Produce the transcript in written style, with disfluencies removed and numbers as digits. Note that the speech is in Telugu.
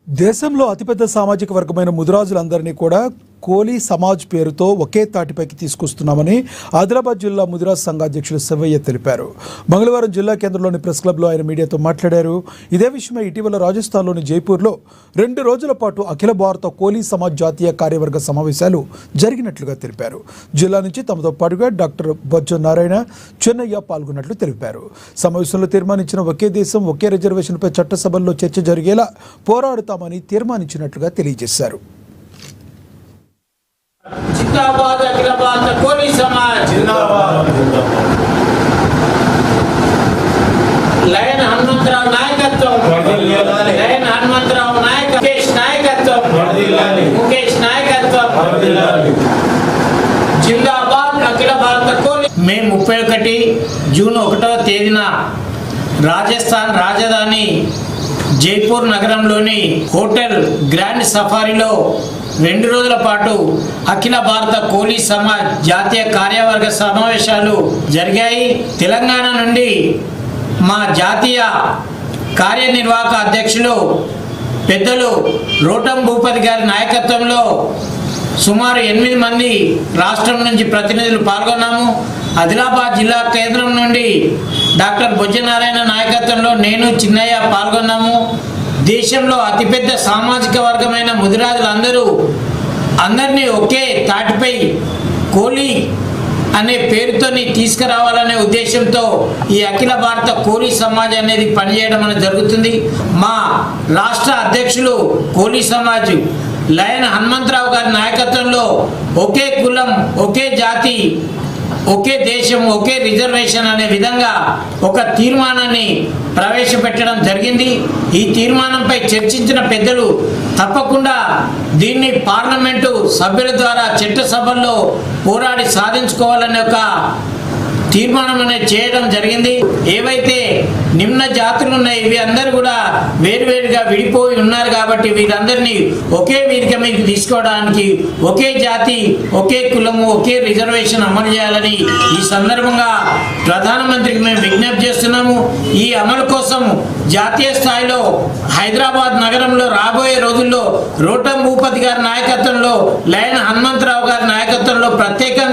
దేశంలో అతిపెద్ద సామాజిక వర్గమైన ముదిరాజులందరినీ కూడా కోలీ సమాజ్ పేరుతో ఒకే తాటిపైకి తీసుకొస్తున్నామని ఆదిలాబాద్ జిల్లా ముదిరాజ్ సంఘ అధ్యక్షులు శివయ్య తెలిపారు. మంగళవారం జిల్లా కేంద్రంలోని ప్రెస్ క్లబ్లో ఆయన మీడియాతో మాట్లాడారు. ఇదే విషయమై ఇటీవల రాజస్థాన్లోని జైపూర్లో 2 రోజుల పాటు అఖిల భారత కోలీ సమాజ్ జాతీయ కార్యవర్గ సమావేశాలు జరిగినట్లుగా తెలిపారు. జిల్లా నుంచి తమతో పాటుగా డాక్టర్ బొజ్జ నారాయణ, చెన్నయ్య పాల్గొన్నట్లు తెలిపారు. సమావేశంలో తీర్మానించిన ఒకే దేశం ఒకే రిజర్వేషన్పై చట్టసభల్లో చర్చ జరిగేలా పోరాడుతామని తీర్మానించినట్లుగా తెలియజేశారు. जिंदाबाद अखिल भारत कोली समाज जिंदाबाद लयन हनुमंतराव नायकत्व लयन हनुमंतराव नायक मुकेश नायकत्व मुकेश नायकत्व जिंदाबाद अखिल भारत कोली మే 31 జూన్ 1వ తేదీన రాజస్థాన్ రాజధాని జైపూర్ నగరంలోని హోటల్ గ్రాండ్ సఫారీలో 2 రోజుల పాటు అఖిల భారత కోలీ సమాజ్ జాతీయ కార్యవర్గ సమావేశాలు జరిగాయి. తెలంగాణ నుండి మా జాతీయ కార్యనిర్వాహక అధ్యక్షులు పెద్దలు రోటం భూపతి గారి నాయకత్వంలో సుమారు 8 మంది రాష్ట్రం నుంచి ప్రతినిధులు పాల్గొన్నాము. ఆదిలాబాద్ జిల్లా కేంద్రం నుండి డాక్టర్ బొజ్జ నారాయణ నాయకత్వంలో నేను, చిన్నయ్య పాల్గొన్నాము. దేశంలో అతిపెద్ద సామాజిక వర్గమైన ముదిరాజులందరూ అందరినీ ఒకే తాటిపై కోలీ అనే పేరుతోని తీసుకురావాలనే ఉద్దేశంతో ఈ అఖిల భారత కోలీ సమాజ్ అనేది పనిచేయడం అనేది జరుగుతుంది. మా రాష్ట్ర అధ్యక్షులు కోలీ సమాజ్ లయన్ హనుమంతరావు గారి నాయకత్వంలో ఒకే కులం, ఒకే జాతి, ఒకే దేశం, ఒకే రిజర్వేషన్ అనే విధంగా ఒక తీర్మానాన్ని ప్రవేశపెట్టడం జరిగింది. ఈ తీర్మానంపై చర్చించిన పెద్దలు తప్పకుండా దీన్ని పార్లమెంటు సభ్యుల ద్వారా చట్టసభల్లో పోరాడి సాధించుకోవాలనే ఒక తీర్మానం అనేది చేయడం జరిగింది. ఏవైతే నిమ్న జాతులు ఉన్నాయి ఇవి అందరూ కూడా వేరువేరుగా విడిపోయి ఉన్నారు కాబట్టి వీరందరినీ ఒకే వేదిక మీద తీసుకోవడానికి ఒకే జాతి, ఒకే కులము, ఒకే రిజర్వేషన్ అమలు చేయాలని ఈ సందర్భంగా ప్రధానమంత్రికి మేము విజ్ఞప్తి చేస్తున్నాము. ఈ అమలు కోసం జాతీయ స్థాయిలో హైదరాబాద్ నగరంలో రాబోయే రోజుల్లో రోటం భూపతి గారి నాయకత్వంలో, లయన్ హనుమంతరావు గారి నాయకత్వంలో ప్రత్యేకంగా